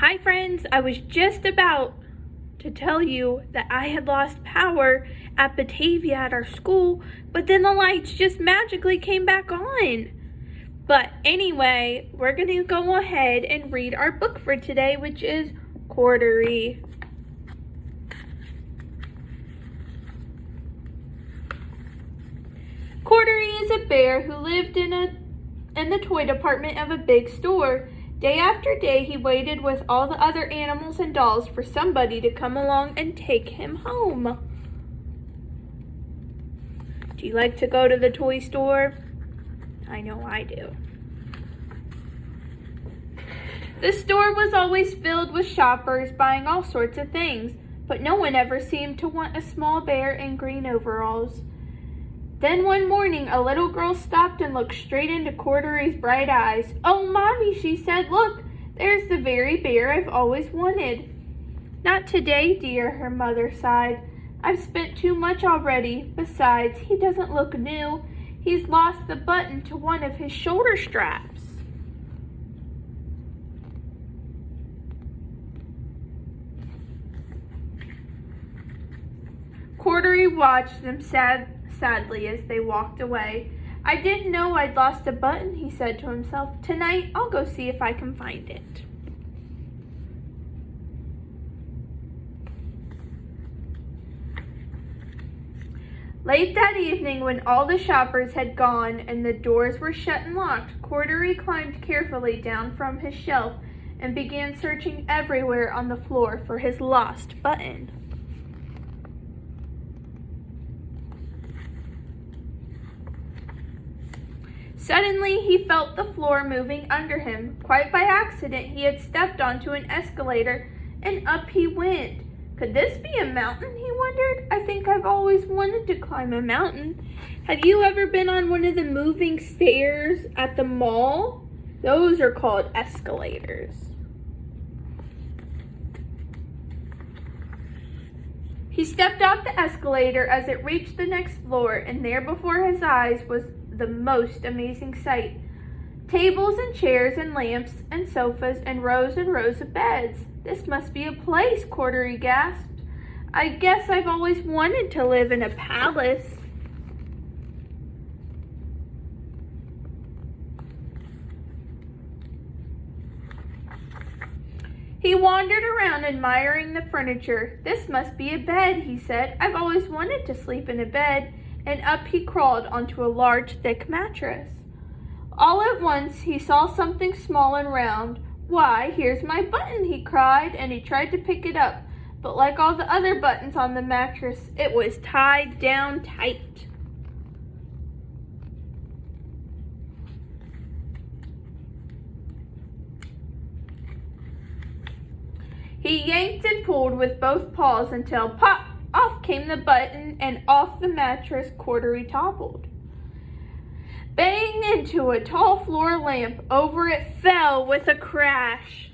Hi friends, I was just about to tell you that I had lost power at Batavia at our school, but then the lights just magically came back on. But anyway, we're going to go ahead and read our book for today, which is Cordery. Cordery is a bear who lived in the toy department of a big store. Day after day, he waited with all the other animals and dolls for somebody to come along and take him home. Do you like to go to the toy store? I know I do. The store was always filled with shoppers buying all sorts of things, but no one ever seemed to want a small bear in green overalls. Then one morning, a little girl stopped and looked straight into Cordery's bright eyes. "Oh, Mommy," she said, "look, there's the very bear I've always wanted." "Not today, dear," her mother sighed. "I've spent too much already. Besides, he doesn't look new. He's lost the button to one of his shoulder straps." Cordery watched them sadly as they walked away. "I didn't know I'd lost a button," he said to himself. "Tonight, I'll go see if I can find it." Late that evening, when all the shoppers had gone and the doors were shut and locked, Cordery climbed carefully down from his shelf and began searching everywhere on the floor for his lost button. Suddenly, he felt the floor moving under him. Quite by accident, he had stepped onto an escalator, and up he went. Could this be a mountain, he wondered? "I think I've always wanted to climb a mountain." Have you ever been on one of the moving stairs at the mall? Those are called escalators. He stepped off the escalator as it reached the next floor, and there before his eyes was the most amazing sight. Tables and chairs and lamps and sofas and rows of beds. "This must be a place," Cordery gasped. "I guess I've always wanted to live in a palace." He wandered around admiring the furniture. "This must be a bed," he said. "I've always wanted to sleep in a bed." And up he crawled onto a large, thick mattress. All at once, he saw something small and round. "Why, here's my button," he cried, and he tried to pick it up. But like all the other buttons on the mattress, it was tied down tight. He yanked and pulled with both paws until pop! Off came the button, and off the mattress Cordery toppled. Bang into a tall floor lamp. Over it fell with a crash.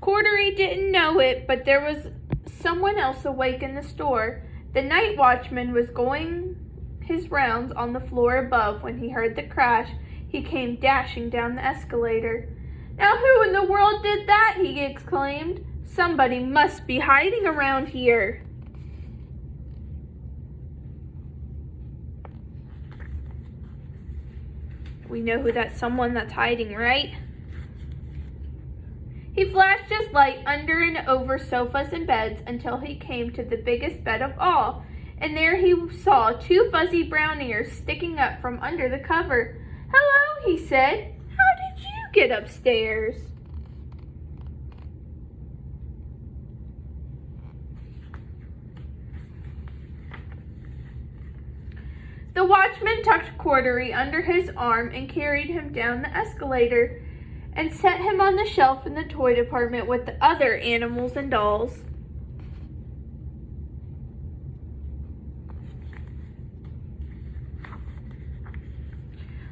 Cordery didn't know it, but there was someone else awake in the store. The night watchman was going his rounds on the floor above when he heard the crash. He came dashing down the escalator. "Now who in the world did that?" he exclaimed. "Somebody must be hiding around here." We know who that someone that's hiding, right? He flashed his light under and over sofas and beds until he came to the biggest bed of all, and there he saw two fuzzy brown ears sticking up from under the cover. "Hello," he said. "How did you get upstairs?" The watchman tucked Cordery under his arm and carried him down the escalator and set him on the shelf in the toy department with the other animals and dolls.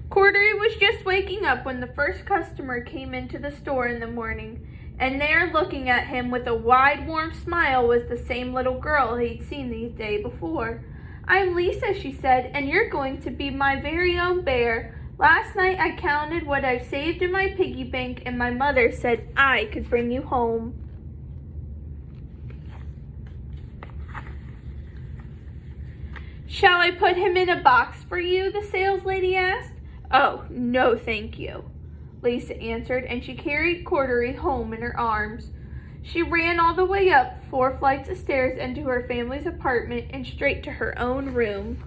Cordery was just waking up when the first customer came into the store in the morning, and there, looking at him with a wide, warm smile, was the same little girl he'd seen the day before. "I'm Lisa," she said, "and you're going to be my very own bear. Last night I counted what I've saved in my piggy bank, and my mother said I could bring you home." "Shall I put him in a box for you?" the saleslady asked. "Oh, no, thank you," Lisa answered, and she carried Cordery home in her arms. She ran all the way up 4 flights of stairs into her family's apartment and straight to her own room.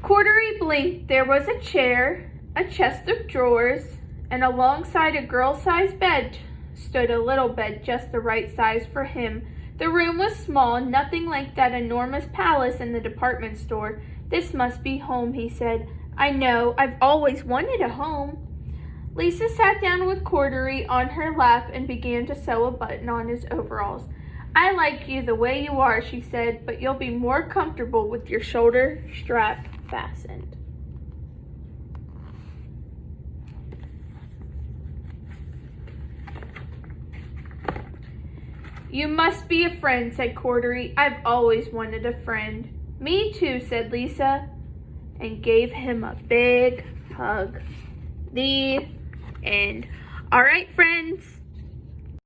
Cordery blinked. There was a chair, a chest of drawers, and alongside a girl-sized bed stood a little bed just the right size for him. The room was small, nothing like that enormous palace in the department store. "This must be home," he said. "I know, I've always wanted a home." Lisa sat down with Cordery on her lap and began to sew a button on his overalls. "I like you the way you are," she said, "but you'll be more comfortable with your shoulder strap fastened." "You must be a friend," said Cordery. "I've always wanted a friend." "Me too," said Lisa, and gave him a big hug. The end. All right, friends.